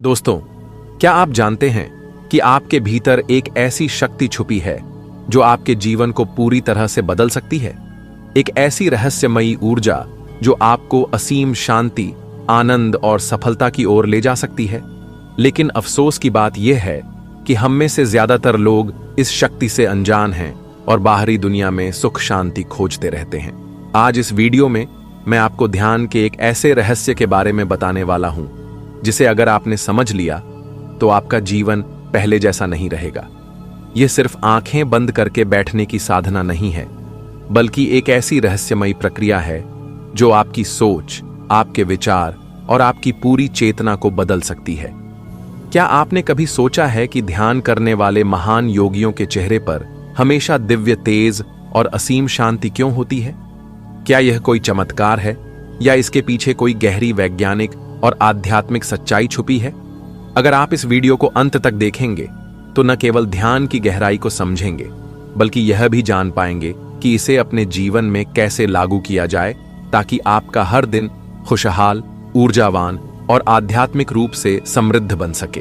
दोस्तों, क्या आप जानते हैं कि आपके भीतर एक ऐसी शक्ति छुपी है जो आपके जीवन को पूरी तरह से बदल सकती है? एक ऐसी रहस्यमयी ऊर्जा जो आपको असीम शांति, आनंद और सफलता की ओर ले जा सकती है। लेकिन अफसोस की बात यह है कि हम में से ज्यादातर लोग इस शक्ति से अनजान हैं और बाहरी दुनिया में सुख शांति खोजते रहते हैं। आज इस वीडियो में मैं आपको ध्यान के एक ऐसे रहस्य के बारे में बताने वाला हूं जिसे अगर आपने समझ लिया तो आपका जीवन पहले जैसा नहीं रहेगा। यह सिर्फ आंखें बंद करके बैठने की साधना नहीं है, बल्कि एक ऐसी रहस्यमयी प्रक्रिया है जो आपकी सोच, आपके विचार और आपकी पूरी चेतना को बदल सकती है। क्या आपने कभी सोचा है कि ध्यान करने वाले महान योगियों के चेहरे पर हमेशा दिव्य तेज और असीम शांति क्यों होती है? क्या यह कोई चमत्कार है या इसके पीछे कोई गहरी वैज्ञानिक और आध्यात्मिक सच्चाई छुपी है? अगर आप इस वीडियो को अंत तक देखेंगे तो न केवल ध्यान की गहराई को समझेंगे, बल्कि यह भी जान पाएंगे कि इसे अपने जीवन में कैसे लागू किया जाए ताकि आपका हर दिन खुशहाल, ऊर्जावान और आध्यात्मिक रूप से समृद्ध बन सके।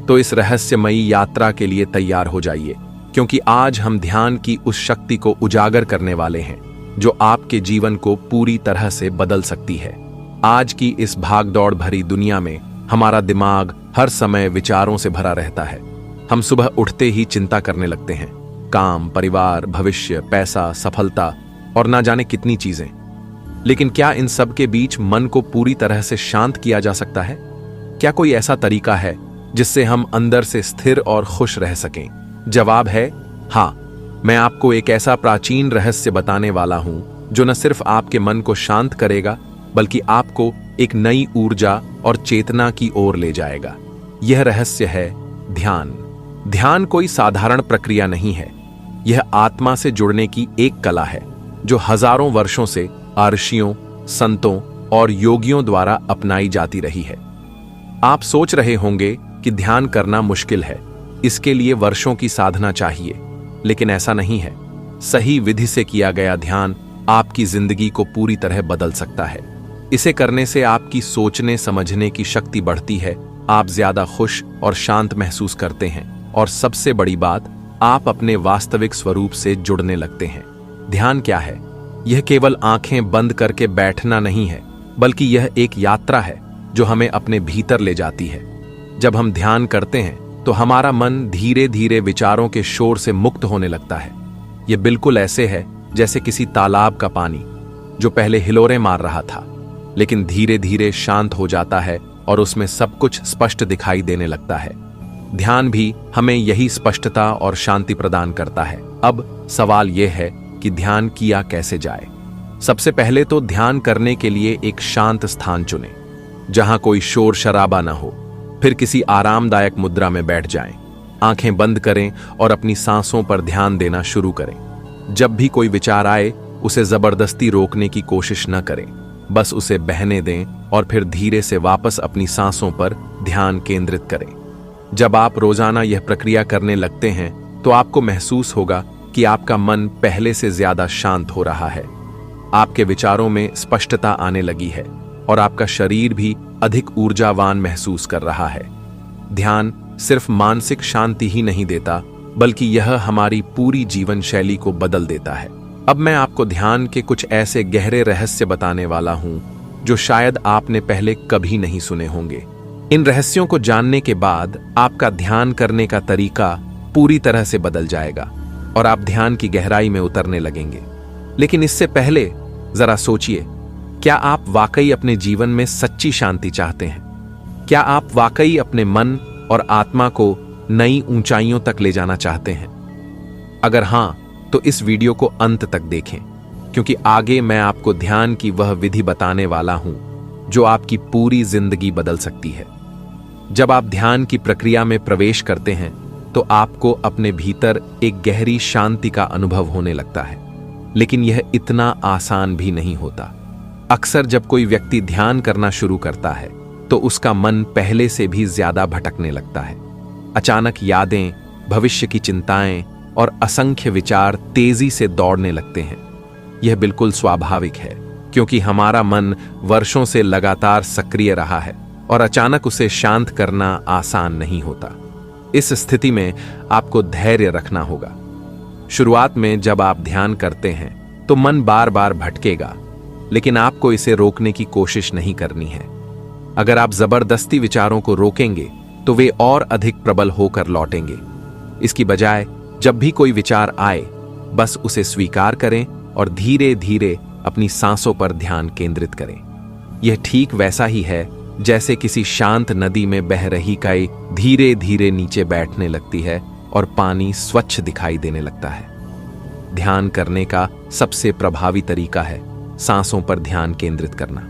तो इस रहस्यमयी यात्रा के लिए तैयार हो जाइए, क्योंकि आज हम ध्यान की उस शक्ति को उजागर करने वाले हैं जो आपके जीवन को पूरी तरह से बदल सकती है। आज की इस भागदौड़ भरी दुनिया में हमारा दिमाग हर समय विचारों से भरा रहता है। हम सुबह उठते ही चिंता करने लगते हैं, काम, परिवार, भविष्य, पैसा, सफलता और ना जाने कितनी चीजें। लेकिन क्या इन सब के बीच मन को पूरी तरह से शांत किया जा सकता है? क्या कोई ऐसा तरीका है जिससे हम अंदर से स्थिर और खुश रह सकें? जवाब है हाँ। मैं आपको एक ऐसा प्राचीन रहस्य बताने वाला हूं जो न सिर्फ आपके मन को शांत करेगा, बल्कि आपको एक नई ऊर्जा और चेतना की ओर ले जाएगा। यह रहस्य है ध्यान। ध्यान कोई साधारण प्रक्रिया नहीं है। यह आत्मा से जुड़ने की एक कला है जो हजारों वर्षों से ऋषियों, संतों और योगियों द्वारा अपनाई जाती रही है। आप सोच रहे होंगे कि ध्यान करना मुश्किल है, इसके लिए वर्षों की साधना चाहिए, लेकिन ऐसा नहीं है। सही विधि से किया गया ध्यान आपकी जिंदगी को पूरी तरह बदल सकता है। इसे करने से आपकी सोचने समझने की शक्ति बढ़ती है, आप ज्यादा खुश और शांत महसूस करते हैं और सबसे बड़ी बात, आप अपने वास्तविक स्वरूप से जुड़ने लगते हैं। ध्यान क्या है? यह केवल आंखें बंद करके बैठना नहीं है, बल्कि यह एक यात्रा है जो हमें अपने भीतर ले जाती है। जब हम ध्यान करते हैं तो हमारा मन धीरे धीरे विचारों के शोर से मुक्त होने लगता है। यह बिल्कुल ऐसे है जैसे किसी तालाब का पानी जो पहले हिलोरे मार रहा था, लेकिन धीरे धीरे शांत हो जाता है और उसमें सब कुछ स्पष्ट दिखाई देने लगता है। ध्यान भी हमें यही स्पष्टता और शांति प्रदान करता है। अब सवाल यह है कि ध्यान किया कैसे जाए। सबसे पहले तो ध्यान करने के लिए एक शांत स्थान चुनें, जहां कोई शोर शराबा ना हो। फिर किसी आरामदायक मुद्रा में बैठ जाएं, आंखें बंद करें और अपनी सांसों पर ध्यान देना शुरू करें। जब भी कोई विचार आए, उसे जबरदस्ती रोकने की कोशिश न करें, बस उसे बहने दें और फिर धीरे से वापस अपनी सांसों पर ध्यान केंद्रित करें। जब आप रोजाना यह प्रक्रिया करने लगते हैं तो आपको महसूस होगा कि आपका मन पहले से ज्यादा शांत हो रहा है, आपके विचारों में स्पष्टता आने लगी है और आपका शरीर भी अधिक ऊर्जावान महसूस कर रहा है। ध्यान सिर्फ मानसिक शांति ही नहीं देता, बल्कि यह हमारी पूरी जीवन शैली को बदल देता है। अब मैं आपको ध्यान के कुछ ऐसे गहरे रहस्य बताने वाला हूं जो शायद आपने पहले कभी नहीं सुने होंगे। इन रहस्यों को जानने के बाद आपका ध्यान करने का तरीका पूरी तरह से बदल जाएगा और आप ध्यान की गहराई में उतरने लगेंगे। लेकिन इससे पहले जरा सोचिए, क्या आप वाकई अपने जीवन में सच्ची शांति चाहते हैं? क्या आप वाकई अपने मन और आत्मा को नई ऊंचाइयों तक ले जाना चाहते हैं? अगर हां, तो इस वीडियो को अंत तक देखें, क्योंकि आगे मैं आपको ध्यान की वह विधि बताने वाला हूं जो आपकी पूरी जिंदगी बदल सकती है। जब आप ध्यान की प्रक्रिया में प्रवेश करते हैं तो आपको अपने भीतर एक गहरी शांति का अनुभव होने लगता है, लेकिन यह इतना आसान भी नहीं होता। अक्सर जब कोई व्यक्ति ध्यान करना शुरू करता है तो उसका मन पहले से भी ज्यादा भटकने लगता है। अचानक यादें, भविष्य की चिंताएं और असंख्य विचार तेजी से दौड़ने लगते हैं। यह बिल्कुल स्वाभाविक है, क्योंकि हमारा मन वर्षों से लगातार सक्रिय रहा है और अचानक उसे शांत करना आसान नहीं होता। इस स्थिति में आपको धैर्य रखना होगा। शुरुआत में जब आप ध्यान करते हैं तो मन बार बार भटकेगा, लेकिन आपको इसे रोकने की कोशिश नहीं करनी है। अगर आप जबरदस्ती विचारों को रोकेंगे तो वे और अधिक प्रबल होकर लौटेंगे। इसकी बजाय जब भी कोई विचार आए, बस उसे स्वीकार करें और धीरे धीरे अपनी सांसों पर ध्यान केंद्रित करें। यह ठीक वैसा ही है जैसे किसी शांत नदी में बह रही काई धीरे धीरे नीचे बैठने लगती है और पानी स्वच्छ दिखाई देने लगता है। ध्यान करने का सबसे प्रभावी तरीका है सांसों पर ध्यान केंद्रित करना।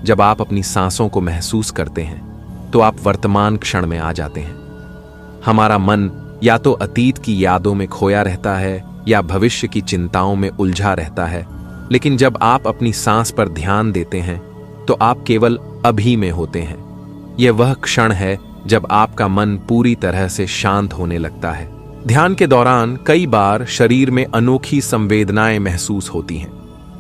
जब आप अपनी सांसों को महसूस करते हैं तो आप वर्तमान क्षण में आ जाते हैं। हमारा मन या तो अतीत की यादों में खोया रहता है या भविष्य की चिंताओं में उलझा रहता है, लेकिन जब आप अपनी सांस पर ध्यान देते हैं तो आप केवल अभी में होते हैं। यह वह क्षण है जब आपका मन पूरी तरह से शांत होने लगता है। ध्यान के दौरान कई बार शरीर में अनोखी संवेदनाएं महसूस होती हैं।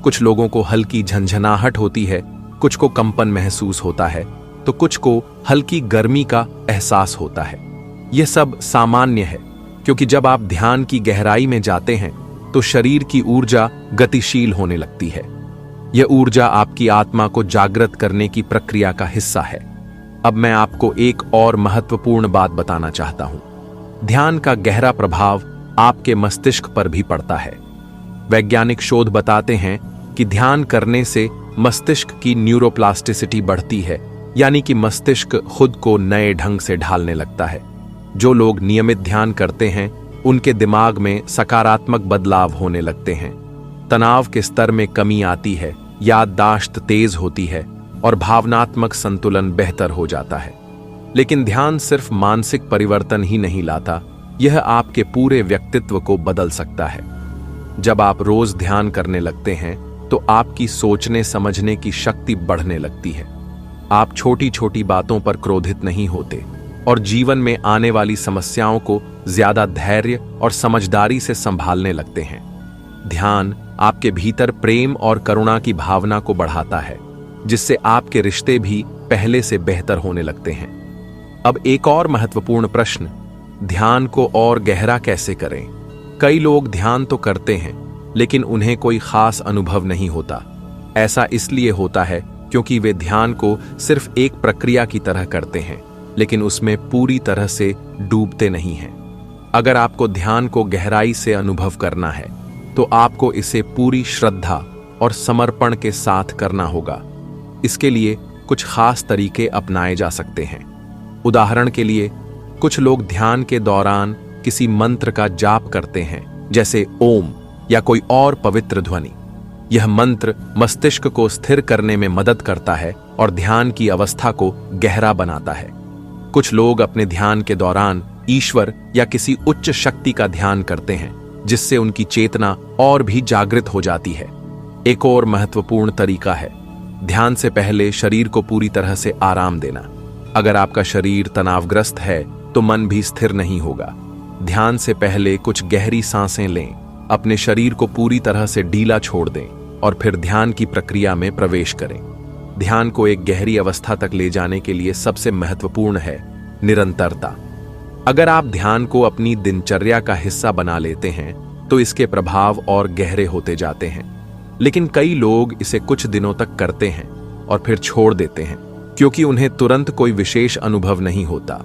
कुछ लोगों को हल्की झंझनाहट होती है, कुछ को कंपन महसूस होता है, तो कुछ को हल्की गर्मी का एहसास होता है। यह सब सामान्य है, क्योंकि जब आप ध्यान की गहराई में जाते हैं तो शरीर की ऊर्जा गतिशील होने लगती है। यह ऊर्जा आपकी आत्मा को जागृत करने की प्रक्रिया का हिस्सा है। अब मैं आपको एक और महत्वपूर्ण बात बताना चाहता हूं। ध्यान का गहरा प्रभाव आपके मस्तिष्क पर भी पड़ता है। वैज्ञानिक शोध बताते हैं कि ध्यान करने से मस्तिष्क की न्यूरोप्लास्टिसिटी बढ़ती है, यानी कि मस्तिष्क खुद को नए ढंग से ढालने लगता है। जो लोग नियमित ध्यान करते हैं उनके दिमाग में सकारात्मक बदलाव होने लगते हैं। तनाव के स्तर में कमी आती है, याददाश्त तेज होती है और भावनात्मक संतुलन बेहतर हो जाता है। लेकिन ध्यान सिर्फ मानसिक परिवर्तन ही नहीं लाता, यह आपके पूरे व्यक्तित्व को बदल सकता है। जब आप रोज ध्यान करने लगते हैं तो आपकी सोचने समझने की शक्ति बढ़ने लगती है। आप छोटी छोटी बातों पर क्रोधित नहीं होते और जीवन में आने वाली समस्याओं को ज्यादा धैर्य और समझदारी से संभालने लगते हैं। ध्यान आपके भीतर प्रेम और करुणा की भावना को बढ़ाता है, जिससे आपके रिश्ते भी पहले से बेहतर होने लगते हैं। अब एक और महत्वपूर्ण प्रश्न, ध्यान को और गहरा कैसे करें? कई लोग ध्यान तो करते हैं, लेकिन उन्हें कोई खास अनुभव नहीं होता। ऐसा इसलिए होता है क्योंकि वे ध्यान को सिर्फ एक प्रक्रिया की तरह करते हैं, लेकिन उसमें पूरी तरह से डूबते नहीं हैं। अगर आपको ध्यान को गहराई से अनुभव करना है तो आपको इसे पूरी श्रद्धा और समर्पण के साथ करना होगा। इसके लिए कुछ खास तरीके अपनाए जा सकते हैं। उदाहरण के लिए, कुछ लोग ध्यान के दौरान किसी मंत्र का जाप करते हैं, जैसे ओम या कोई और पवित्र ध्वनि। यह मंत्र मस्तिष्क को स्थिर करने में मदद करता है और ध्यान की अवस्था को गहरा बनाता है। कुछ लोग अपने ध्यान के दौरान ईश्वर या किसी उच्च शक्ति का ध्यान करते हैं, जिससे उनकी चेतना और भी जागृत हो जाती है। एक और महत्वपूर्ण तरीका है ध्यान से पहले शरीर को पूरी तरह से आराम देना। अगर आपका शरीर तनावग्रस्त है तो मन भी स्थिर नहीं होगा। ध्यान से पहले कुछ गहरी सांसें लें, अपने शरीर को पूरी तरह से ढीला छोड़ दें और फिर ध्यान की प्रक्रिया में प्रवेश करें। ध्यान को एक गहरी अवस्था तक ले जाने के लिए सबसे महत्वपूर्ण है निरंतरता। अगर आप ध्यान को अपनी दिनचर्या का हिस्सा बना लेते हैं तो इसके प्रभाव और गहरे होते जाते हैं। लेकिन कई लोग इसे कुछ दिनों तक करते हैं और फिर छोड़ देते हैं, क्योंकि उन्हें तुरंत कोई विशेष अनुभव नहीं होता।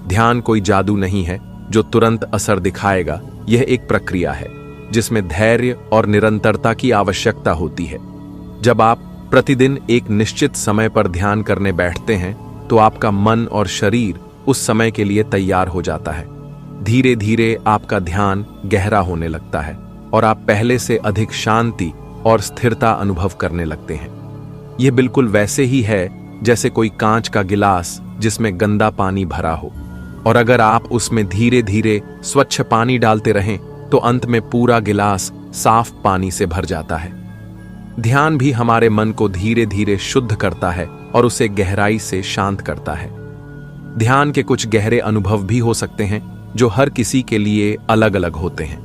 ध्यान कोई जादू नहीं है जो तुरंत असर दिखाएगा। यह एक प्रक्रिया है जिसमें धैर्य और निरंतरता की आवश्यकता होती है। जब आप प्रतिदिन एक निश्चित समय पर ध्यान करने बैठते हैं तो आपका मन और शरीर उस समय के लिए तैयार हो जाता है। धीरे धीरे आपका ध्यान गहरा होने लगता है और आप पहले से अधिक शांति और स्थिरता अनुभव करने लगते हैं। यह बिल्कुल वैसे ही है जैसे कोई कांच का गिलास जिसमें गंदा पानी भरा हो, और अगर आप उसमें धीरे धीरे स्वच्छ पानी डालते रहें तो अंत में पूरा गिलास साफ पानी से भर जाता है। ध्यान भी हमारे मन को धीरे धीरे शुद्ध करता है और उसे गहराई से शांत करता है। ध्यान के कुछ गहरे अनुभव भी हो सकते हैं जो हर किसी के लिए अलग अलग होते हैं।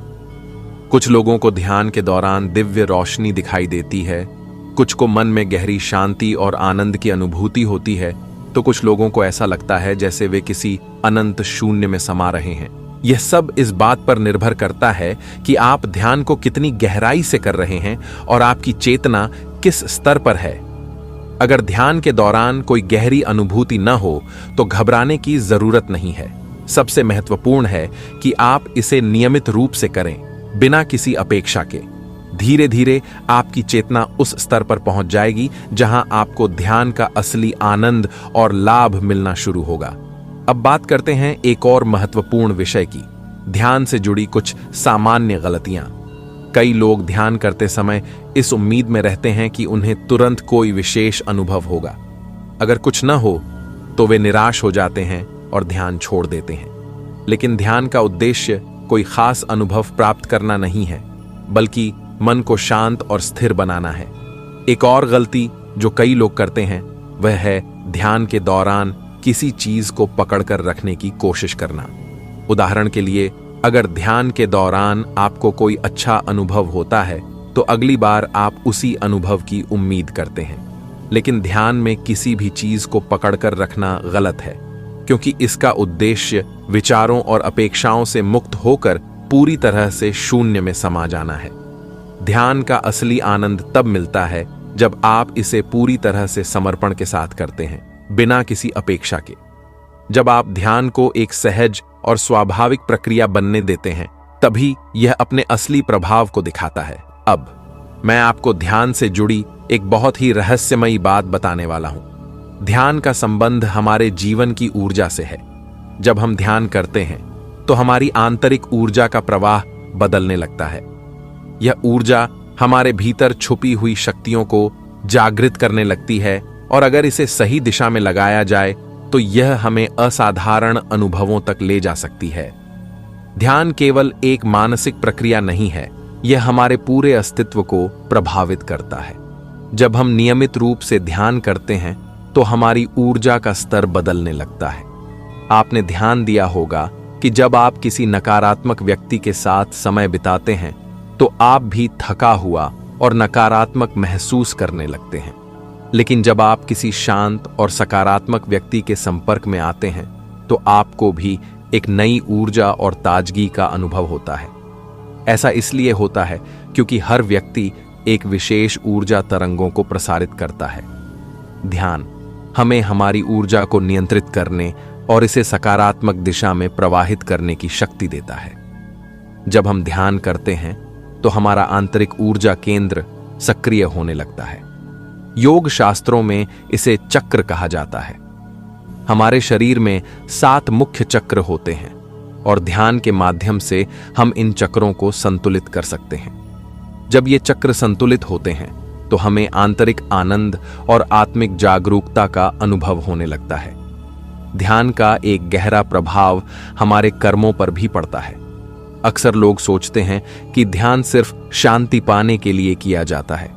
कुछ लोगों को ध्यान के दौरान दिव्य रोशनी दिखाई देती है, कुछ को मन में गहरी शांति और आनंद की अनुभूति होती है, तो कुछ लोगों को ऐसा लगता है जैसे वे किसी अनंत शून्य में समा रहे हैं। यह सब इस बात पर निर्भर करता है कि आप ध्यान को कितनी गहराई से कर रहे हैं और आपकी चेतना किस स्तर पर है। अगर ध्यान के दौरान कोई गहरी अनुभूति न हो तो घबराने की जरूरत नहीं है। सबसे महत्वपूर्ण है कि आप इसे नियमित रूप से करें, बिना किसी अपेक्षा के। धीरे धीरे आपकी चेतना उस स्तर पर पहुंच जाएगी जहां आपको ध्यान का असली आनंद और लाभ मिलना शुरू होगा। अब बात करते हैं एक और महत्वपूर्ण विषय की, ध्यान से जुड़ी कुछ सामान्य गलतियां। कई लोग ध्यान करते समय इस उम्मीद में रहते हैं कि उन्हें तुरंत कोई विशेष अनुभव होगा। अगर कुछ न हो तो वे निराश हो जाते हैं और ध्यान छोड़ देते हैं। लेकिन ध्यान का उद्देश्य कोई खास अनुभव प्राप्त करना नहीं है, बल्कि मन को शांत और स्थिर बनाना है। एक और गलती जो कई लोग करते हैं वह है ध्यान के दौरान किसी चीज को पकड़कर रखने की कोशिश करना। उदाहरण के लिए, अगर ध्यान के दौरान आपको कोई अच्छा अनुभव होता है तो अगली बार आप उसी अनुभव की उम्मीद करते हैं। लेकिन ध्यान में किसी भी चीज को पकड़कर रखना गलत है, क्योंकि इसका उद्देश्य विचारों और अपेक्षाओं से मुक्त होकर पूरी तरह से शून्य में समा जाना है। ध्यान का असली आनंद तब मिलता है जब आप इसे पूरी तरह से समर्पण के साथ करते हैं, बिना किसी अपेक्षा के। जब आप ध्यान को एक सहज और स्वाभाविक प्रक्रिया बनने देते हैं, तभी यह अपने असली प्रभाव को दिखाता है। अब मैं आपको ध्यान से जुड़ी एक बहुत ही रहस्यमयी बात बताने वाला हूं। ध्यान का संबंध हमारे जीवन की ऊर्जा से है। जब हम ध्यान करते हैं तो हमारी आंतरिक ऊर्जा का प्रवाह बदलने लगता है। यह ऊर्जा हमारे भीतर छुपी हुई शक्तियों को जागृत करने लगती है, और अगर इसे सही दिशा में लगाया जाए तो यह हमें असाधारण अनुभवों तक ले जा सकती है। ध्यान केवल एक मानसिक प्रक्रिया नहीं है, यह हमारे पूरे अस्तित्व को प्रभावित करता है। जब हम नियमित रूप से ध्यान करते हैं तो हमारी ऊर्जा का स्तर बदलने लगता है। आपने ध्यान दिया होगा कि जब आप किसी नकारात्मक व्यक्ति के साथ समय बिताते हैं तो आप भी थका हुआ और नकारात्मक महसूस करने लगते हैं। लेकिन जब आप किसी शांत और सकारात्मक व्यक्ति के संपर्क में आते हैं तो आपको भी एक नई ऊर्जा और ताजगी का अनुभव होता है। ऐसा इसलिए होता है क्योंकि हर व्यक्ति एक विशेष ऊर्जा तरंगों को प्रसारित करता है। ध्यान हमें हमारी ऊर्जा को नियंत्रित करने और इसे सकारात्मक दिशा में प्रवाहित करने की शक्ति देता है। जब हम ध्यान करते हैं तो हमारा आंतरिक ऊर्जा केंद्र सक्रिय होने लगता है। योग शास्त्रों में इसे चक्र कहा जाता है। हमारे शरीर में 7 मुख्य चक्र होते हैं और ध्यान के माध्यम से हम इन चक्रों को संतुलित कर सकते हैं। जब ये चक्र संतुलित होते हैं तो हमें आंतरिक आनंद और आत्मिक जागरूकता का अनुभव होने लगता है। ध्यान का एक गहरा प्रभाव हमारे कर्मों पर भी पड़ता है। अक्सर लोग सोचते हैं कि ध्यान सिर्फ शांति पाने के लिए किया जाता है,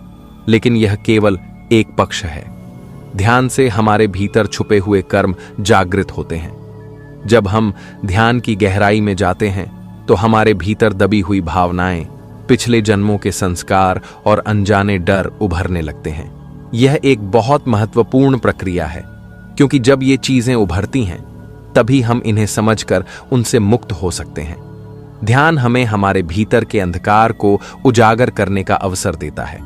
लेकिन यह केवल एक पक्ष है। ध्यान से हमारे भीतर छुपे हुए कर्म जागृत होते हैं। जब हम ध्यान की गहराई में जाते हैं तो हमारे भीतर दबी हुई भावनाएं, पिछले जन्मों के संस्कार और अनजाने डर उभरने लगते हैं। यह एक बहुत महत्वपूर्ण प्रक्रिया है, क्योंकि जब ये चीजें उभरती हैं तभी हम इन्हें समझकर उनसे मुक्त हो सकते हैं। ध्यान हमें हमारे भीतर के अंधकार को उजागर करने का अवसर देता है।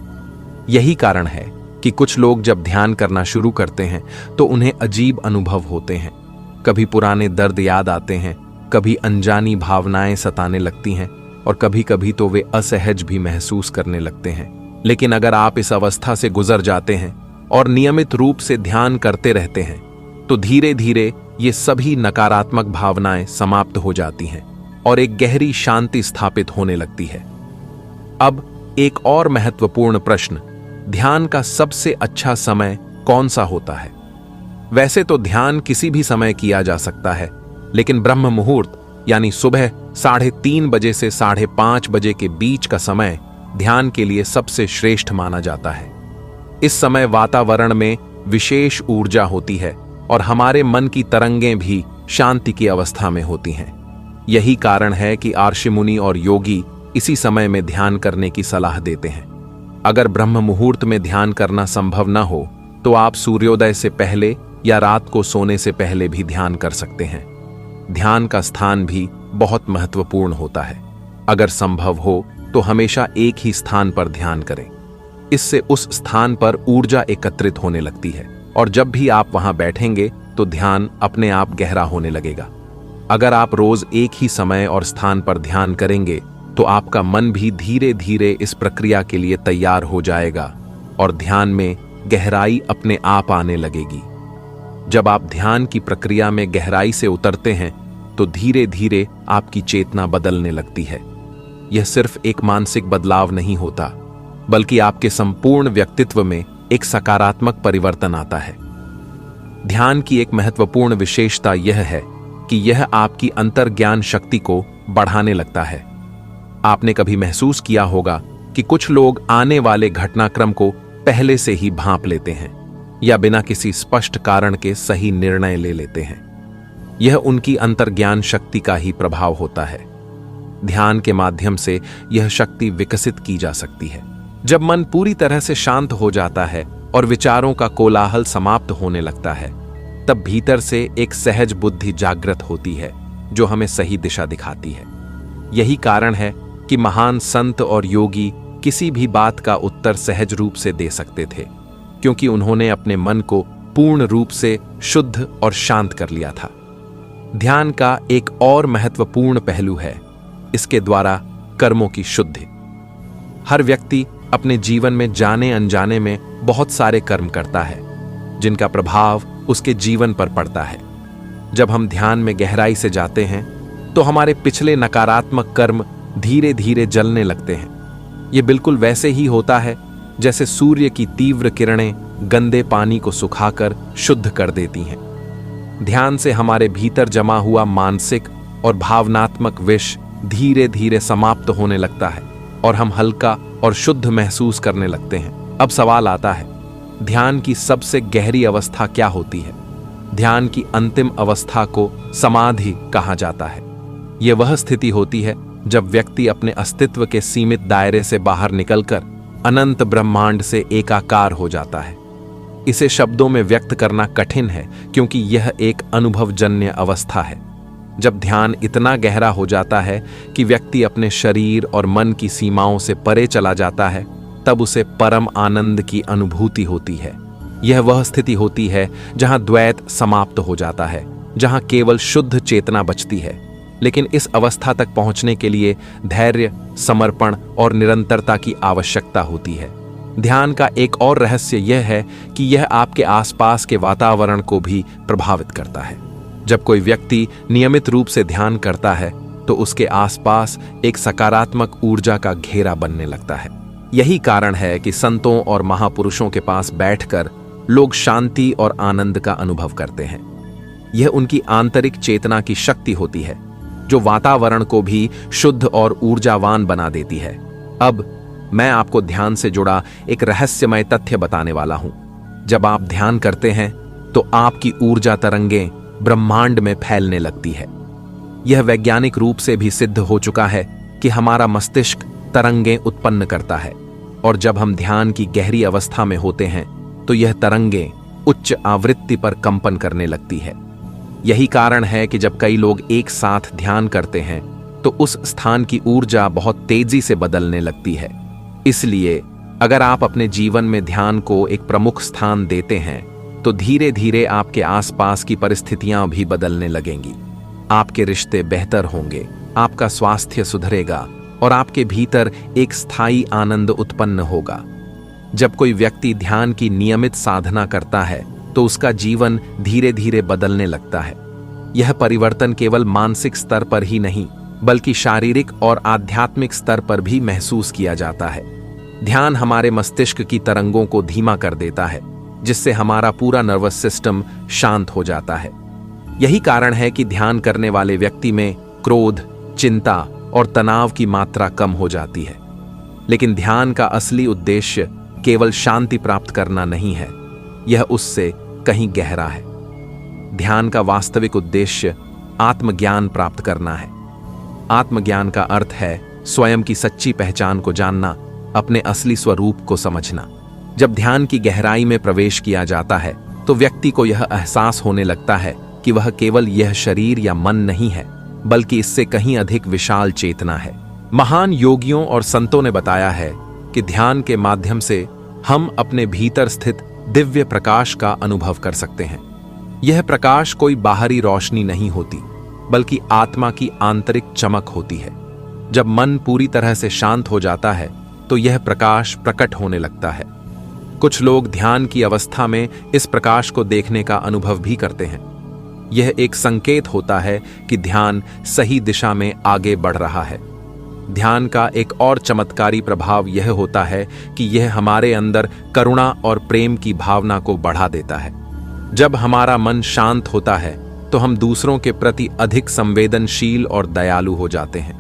यही कारण है कि कुछ लोग जब ध्यान करना शुरू करते हैं तो उन्हें अजीब अनुभव होते हैं। कभी पुराने दर्द याद आते हैं, कभी अनजानी भावनाएं सताने लगती हैं और कभी कभी तो वे असहज भी महसूस करने लगते हैं। लेकिन अगर आप इस अवस्था से गुजर जाते हैं और नियमित रूप से ध्यान करते रहते हैं तो धीरे धीरे ये सभी नकारात्मक भावनाएं समाप्त हो जाती हैं और एक गहरी शांति स्थापित होने लगती है। अब एक और महत्वपूर्ण प्रश्न, ध्यान का सबसे अच्छा समय कौन सा होता है? वैसे तो ध्यान किसी भी समय किया जा सकता है, लेकिन ब्रह्म मुहूर्त यानी सुबह 3:30 बजे से 5:30 बजे के बीच का समय ध्यान के लिए सबसे श्रेष्ठ माना जाता है। इस समय वातावरण में विशेष ऊर्जा होती है और हमारे मन की तरंगें भी शांति की अवस्था में होती हैं। यही कारण है कि आर्षि मुनि और योगी इसी समय में ध्यान करने की सलाह देते हैं। अगर ब्रह्म मुहूर्त में ध्यान करना संभव न हो तो आप सूर्योदय से पहले या रात को सोने से पहले भी ध्यान कर सकते हैं। ध्यान का स्थान भी बहुत महत्वपूर्ण होता है। अगर संभव हो तो हमेशा एक ही स्थान पर ध्यान करें। इससे उस स्थान पर ऊर्जा एकत्रित होने लगती है और जब भी आप वहां बैठेंगे तो ध्यान अपने आप गहरा होने लगेगा। अगर आप रोज एक ही समय और स्थान पर ध्यान करेंगे तो आपका मन भी धीरे धीरे इस प्रक्रिया के लिए तैयार हो जाएगा और ध्यान में गहराई अपने आप आने लगेगी। जब आप ध्यान की प्रक्रिया में गहराई से उतरते हैं तो धीरे धीरे आपकी चेतना बदलने लगती है। यह सिर्फ एक मानसिक बदलाव नहीं होता, बल्कि आपके संपूर्ण व्यक्तित्व में एक सकारात्मक परिवर्तन आता है। ध्यान की एक महत्वपूर्ण विशेषता यह है कि यह आपकी अंतर्ज्ञान शक्ति को बढ़ाने लगता है। आपने कभी महसूस किया होगा कि कुछ लोग आने वाले घटनाक्रम को पहले से ही भांप लेते हैं या बिना किसी स्पष्ट कारण के सही निर्णय ले लेते हैं। यह उनकी अंतर्ज्ञान शक्ति का ही प्रभाव होता है। ध्यान के माध्यम से यह शक्ति विकसित की जा सकती है। जब मन पूरी तरह से शांत हो जाता है और विचारों का कोलाहल समाप्त होने लगता है, तब भीतर से एक सहज बुद्धि जागृत होती है जो हमें सही दिशा दिखाती है। यही कारण है कि महान संत और योगी किसी भी बात का उत्तर सहज रूप से दे सकते थे, क्योंकि उन्होंने अपने मन को पूर्ण रूप से शुद्ध और शांत कर लिया था। ध्यान का एक और महत्वपूर्ण पहलू है इसके द्वारा कर्मों की शुद्धि। हर व्यक्ति अपने जीवन में जाने अनजाने में बहुत सारे कर्म करता है जिनका प्रभाव उसके जीवन पर पड़ता है। जब हम ध्यान में गहराई से जाते हैं तो हमारे पिछले नकारात्मक कर्म धीरे धीरे जलने लगते हैं। यह बिल्कुल वैसे ही होता है जैसे सूर्य की तीव्र किरणें गंदे पानी को सुखाकर शुद्ध कर देती हैं। ध्यान से हमारे भीतर जमा हुआ मानसिक और भावनात्मक विष धीरे धीरे समाप्त होने लगता है और हम हल्का और शुद्ध महसूस करने लगते हैं। अब सवाल आता है, ध्यान की सबसे गहरी अवस्था क्या होती है? ध्यान की अंतिम अवस्था को समाधि कहा जाता है। यह वह स्थिति होती है जब व्यक्ति अपने अस्तित्व के सीमित दायरे से बाहर निकलकर अनंत ब्रह्मांड से एकाकार हो जाता है। इसे शब्दों में व्यक्त करना कठिन है क्योंकि यह एक अनुभवजन्य अवस्था है। जब ध्यान इतना गहरा हो जाता है कि व्यक्ति अपने शरीर और मन की सीमाओं से परे चला जाता है, तब उसे परम आनंद की अनुभूति होती है। यह वह स्थिति होती है जहां द्वैत समाप्त हो जाता है, जहां केवल शुद्ध चेतना बचती है। लेकिन इस अवस्था तक पहुंचने के लिए धैर्य, समर्पण और निरंतरता की आवश्यकता होती है। ध्यान का एक और रहस्य यह है कि यह आपके आसपास के वातावरण को भी प्रभावित करता है। जब कोई व्यक्ति नियमित रूप से ध्यान करता है तो उसके आसपास एक सकारात्मक ऊर्जा का घेरा बनने लगता है। यही कारण है कि संतों और महापुरुषों के पास बैठकर लोग शांति और आनंद का अनुभव करते हैं। यह उनकी आंतरिक चेतना की शक्ति होती है जो वातावरण को भी शुद्ध और ऊर्जावान बना देती है। अब मैं आपको ध्यान से जुड़ा एक रहस्यमय तथ्य बताने वाला हूं। जब आप ध्यान करते हैं तो आपकी ऊर्जा तरंगें ब्रह्मांड में फैलने लगती है। यह वैज्ञानिक रूप से भी सिद्ध हो चुका है कि हमारा मस्तिष्क तरंगें उत्पन्न करता है और जब हम ध्यान की गहरी अवस्था में होते हैं तो यह तरंगें उच्च आवृत्ति पर कंपन करने लगती है। यही कारण है कि जब कई लोग एक साथ ध्यान करते हैं तो उस स्थान की ऊर्जा बहुत तेजी से बदलने लगती है। इसलिए अगर आप अपने जीवन में ध्यान को एक प्रमुख स्थान देते हैं तो धीरे धीरे आपके आसपास की परिस्थितियां भी बदलने लगेंगी। आपके रिश्ते बेहतर होंगे, आपका स्वास्थ्य सुधरेगा और आपके भीतर एक स्थायी आनंद उत्पन्न होगा। जब कोई व्यक्ति ध्यान की नियमित साधना करता है तो उसका जीवन धीरे धीरे बदलने लगता है। यह परिवर्तन केवल मानसिक स्तर पर ही नहीं बल्कि शारीरिक और आध्यात्मिक स्तर पर भी महसूस किया जाता है। ध्यान हमारे मस्तिष्क की तरंगों को धीमा कर देता है, जिससे हमारा पूरा नर्वस सिस्टम शांत हो जाता है। यही कारण है कि ध्यान करने वाले व्यक्ति में क्रोध, चिंता और तनाव की मात्रा कम हो जाती है। लेकिन ध्यान का असली उद्देश्य केवल शांति प्राप्त करना नहीं है, यह उससे कहीं गहरा है। ध्यान का वास्तविक उद्देश्य आत्मज्ञान प्राप्त करना है। आत्मज्ञान का अर्थ है स्वयं की सच्ची पहचान को जानना, अपने असली स्वरूप को समझना। जब ध्यान की गहराई में प्रवेश किया जाता है तो तो व्यक्ति को यह एहसास होने लगता है कि वह केवल यह शरीर या मन नहीं है, बल्कि इससे कहीं अधिक विशाल चेतना है। महान योगियों और संतों ने बताया है कि ध्यान के माध्यम से हम अपने भीतर स्थित दिव्य प्रकाश का अनुभव कर सकते हैं। यह प्रकाश कोई बाहरी रोशनी नहीं होती, बल्कि आत्मा की आंतरिक चमक होती है। जब मन पूरी तरह से शांत हो जाता है तो यह प्रकाश प्रकट होने लगता है। कुछ लोग ध्यान की अवस्था में इस प्रकाश को देखने का अनुभव भी करते हैं। यह एक संकेत होता है कि ध्यान सही दिशा में आगे बढ़ रहा है। ध्यान का एक और चमत्कारी प्रभाव यह होता है कि यह हमारे अंदर करुणा और प्रेम की भावना को बढ़ा देता है। जब हमारा मन शांत होता है तो हम दूसरों के प्रति अधिक संवेदनशील और दयालु हो जाते हैं।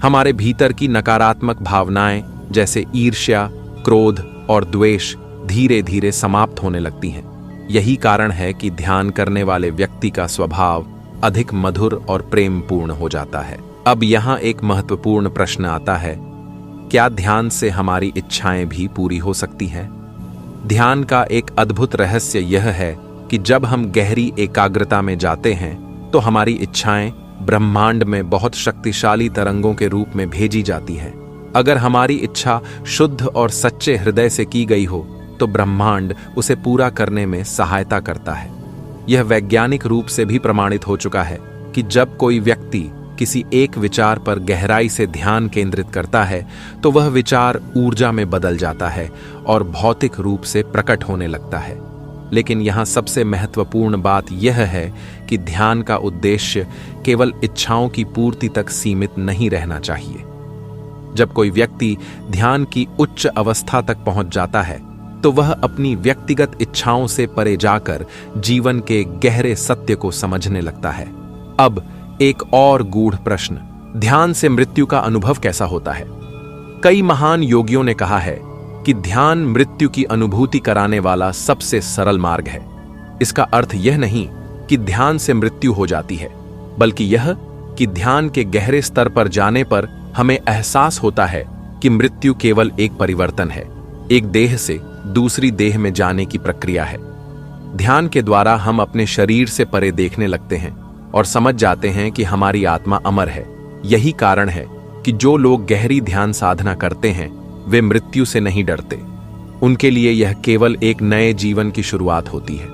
हमारे भीतर की नकारात्मक भावनाएं जैसे ईर्ष्या, क्रोध और द्वेष धीरे धीरे समाप्त होने लगती हैं। यही कारण है कि ध्यान करने वाले व्यक्ति का स्वभाव अधिक मधुर और प्रेमपूर्ण हो जाता है। अब यहाँ एक महत्वपूर्ण प्रश्न आता है, क्या ध्यान से हमारी इच्छाएं भी पूरी हो सकती हैं? ध्यान का एक अद्भुत रहस्य यह है कि जब हम गहरी एकाग्रता में जाते हैं तो हमारी इच्छाएं ब्रह्मांड में बहुत शक्तिशाली तरंगों के रूप में भेजी जाती हैं। अगर हमारी इच्छा शुद्ध और सच्चे हृदय से की गई हो तो ब्रह्मांड उसे पूरा करने में सहायता करता है। यह वैज्ञानिक रूप से भी प्रमाणित हो चुका है कि जब कोई व्यक्ति किसी एक विचार पर गहराई से ध्यान केंद्रित करता है तो वह विचार ऊर्जा में बदल जाता है और भौतिक रूप से प्रकट होने लगता है। लेकिन यहाँ सबसे महत्वपूर्ण बात यह है कि ध्यान का उद्देश्य केवल इच्छाओं की पूर्ति तक सीमित नहीं रहना चाहिए। जब कोई व्यक्ति ध्यान की उच्च अवस्था तक पहुंच जाता है तो वह अपनी व्यक्तिगत इच्छाओं से परे जाकर जीवन के गहरे सत्य को समझने लगता है। अब एक और गूढ़ प्रश्न, ध्यान से मृत्यु का अनुभव कैसा होता है? कई महान योगियों ने कहा है कि ध्यान मृत्यु की अनुभूति कराने वाला सबसे सरल मार्ग है। इसका अर्थ यह नहीं कि ध्यान से मृत्यु हो जाती है, बल्कि यह कि ध्यान के गहरे स्तर पर जाने पर हमें एहसास होता है कि मृत्यु केवल एक परिवर्तन है, एक देह से दूसरी देह में जाने की प्रक्रिया है। ध्यान के द्वारा हम अपने शरीर से परे देखने लगते हैं और समझ जाते हैं कि हमारी आत्मा अमर है। यही कारण है कि जो लोग गहरी ध्यान साधना करते हैं वे मृत्यु से नहीं डरते। उनके लिए यह केवल एक नए जीवन की शुरुआत होती है।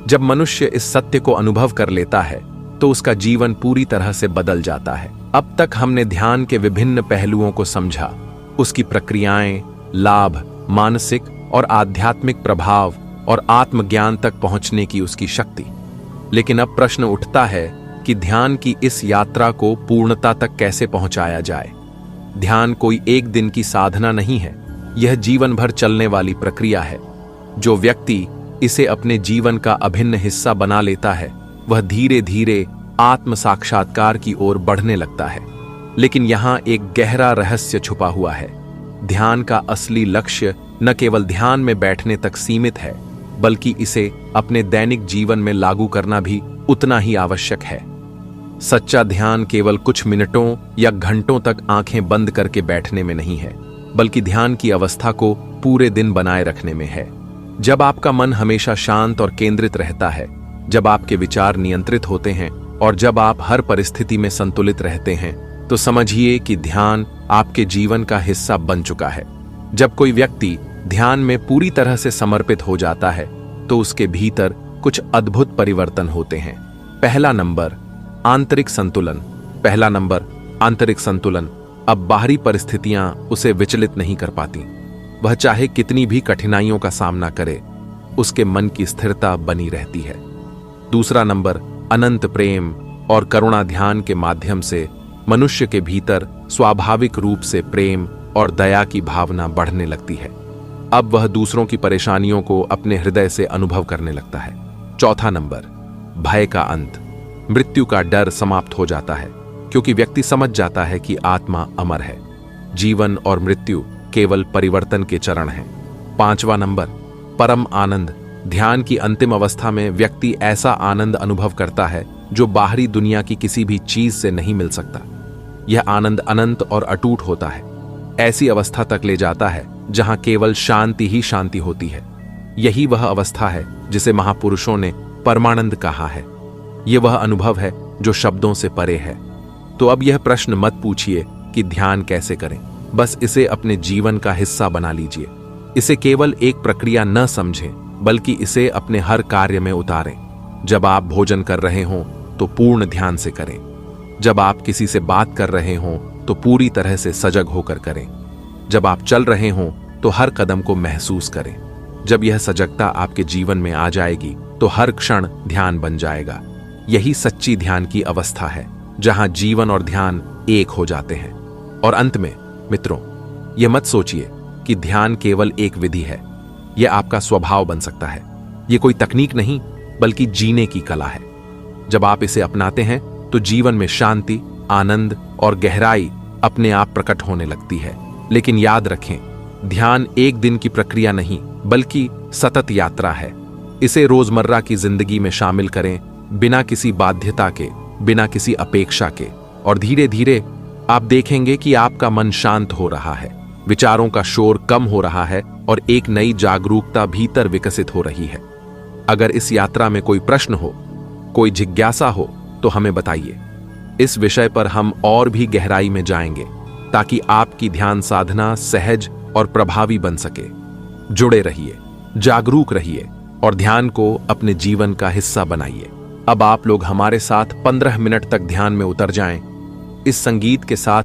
जब मनुष्य इस सत्य को अनुभव कर लेता है तो उसका जीवन पूरी तरह से बदल जाता है। अब तक हमने ध्यान के विभिन्न पहलुओं को समझा, उसकी प्रक्रियाएं, लाभ, मानसिक और आध्यात्मिक प्रभाव और आत्मज्ञान तक पहुंचने की उसकी शक्ति। लेकिन अब प्रश्न उठता है कि ध्यान की इस यात्रा को पूर्णता तक कैसे पहुंचाया जाए। ध्यान कोई एक दिन की साधना नहीं है, यह जीवन भर चलने वाली प्रक्रिया है। जो व्यक्ति इसे अपने जीवन का अभिन्न हिस्सा बना लेता है वह धीरे धीरे आत्म साक्षात्कार की ओर बढ़ने लगता है। लेकिन यहाँ एक गहरा रहस्य छुपा हुआ है। ध्यान का असली लक्ष्य न केवल ध्यान में बैठने तक सीमित है, बल्कि इसे अपने दैनिक जीवन में लागू करना भी उतना ही आवश्यक है। सच्चा ध्यान केवल कुछ मिनटों या घंटों तक आंखें बंद करके बैठने में नहीं है, बल्कि ध्यान की अवस्था को पूरे दिन बनाए रखने में है। जब आपका मन हमेशा शांत और केंद्रित रहता है, जब आपके विचार नियंत्रित होते हैं और जब आप हर परिस्थिति में संतुलित रहते हैं, तो समझिए कि ध्यान आपके जीवन का हिस्सा बन चुका है। जब कोई व्यक्ति ध्यान में पूरी तरह से समर्पित हो जाता है तो उसके भीतर कुछ अद्भुत परिवर्तन होते हैं। पहला नंबर, आंतरिक संतुलन। अब बाहरी परिस्थितियां उसे विचलित नहीं कर पाती। वह चाहे कितनी भी कठिनाइयों का सामना करे, उसके मन की स्थिरता बनी रहती है। दूसरा नंबर, अनंत प्रेम और करुणा। ध्यान के माध्यम से मनुष्य के भीतर स्वाभाविक रूप से प्रेम और दया की भावना बढ़ने लगती है। अब वह दूसरों की परेशानियों को अपने हृदय से अनुभव करने लगता है। चौथा नंबर, भय का अंत। मृत्यु का डर समाप्त हो जाता है, क्योंकि व्यक्ति समझ जाता है कि आत्मा अमर है। जीवन और मृत्यु केवल परिवर्तन के चरण हैं। पांचवा नंबर, परम आनंद। ध्यान की अंतिम अवस्था में व्यक्ति ऐसा आनंद अनुभव करता है जो बाहरी दुनिया की किसी भी चीज से नहीं मिल सकता। यह आनंद अनंत और अटूट होता है, ऐसी अवस्था तक ले जाता है जहां केवल शांति ही शांति होती है। यही वह अवस्था है जिसे महापुरुषों ने परमानंद कहा है। यह वह अनुभव है जो शब्दों से परे है। तो अब यह प्रश्न मत पूछिए कि ध्यान कैसे करें, बस इसे अपने जीवन का हिस्सा बना लीजिए। इसे केवल एक प्रक्रिया न समझें, बल्कि इसे अपने हर कार्य में उतारें। जब आप भोजन कर रहे हों तो पूर्ण ध्यान से करें। जब आप किसी से बात कर रहे हों तो पूरी तरह से सजग होकर करें। जब आप चल रहे हों तो हर कदम को महसूस करें। जब यह सजगता आपके जीवन में आ जाएगी तो हर क्षण ध्यान बन जाएगा। यही सच्ची ध्यान की अवस्था है, जहां जीवन और ध्यान एक हो जाते हैं। और अंत में मित्रों, यह मत सोचिए कि ध्यान केवल एक विधि है। यह आपका स्वभाव बन सकता है। यह कोई तकनीक नहीं, बल्कि जीने की कला है। जब आप इसे अपनाते हैं तो जीवन में शांति, आनंद और गहराई अपने आप प्रकट होने लगती है। लेकिन याद रखें, ध्यान एक दिन की प्रक्रिया नहीं, बल्कि सतत यात्रा है। इसे रोजमर्रा की जिंदगी में शामिल करें, बिना किसी बाध्यता के, बिना किसी अपेक्षा के, और धीरे धीरे आप देखेंगे कि आपका मन शांत हो रहा है, विचारों का शोर कम हो रहा है और एक नई जागरूकता भीतर विकसित हो रही है। अगर इस यात्रा में कोई प्रश्न हो, कोई जिज्ञासा हो, तो हमें बताइए। इस विषय पर हम और भी गहराई में जाएंगे, ताकि आपकी ध्यान साधना सहज और प्रभावी बन सके। जुड़े रहिए, जागरूक रहिए और ध्यान को अपने जीवन का हिस्सा बनाइए। अब आप लोग हमारे साथ 15 मिनट तक ध्यान में उतर जाएं। इस संगीत के साथ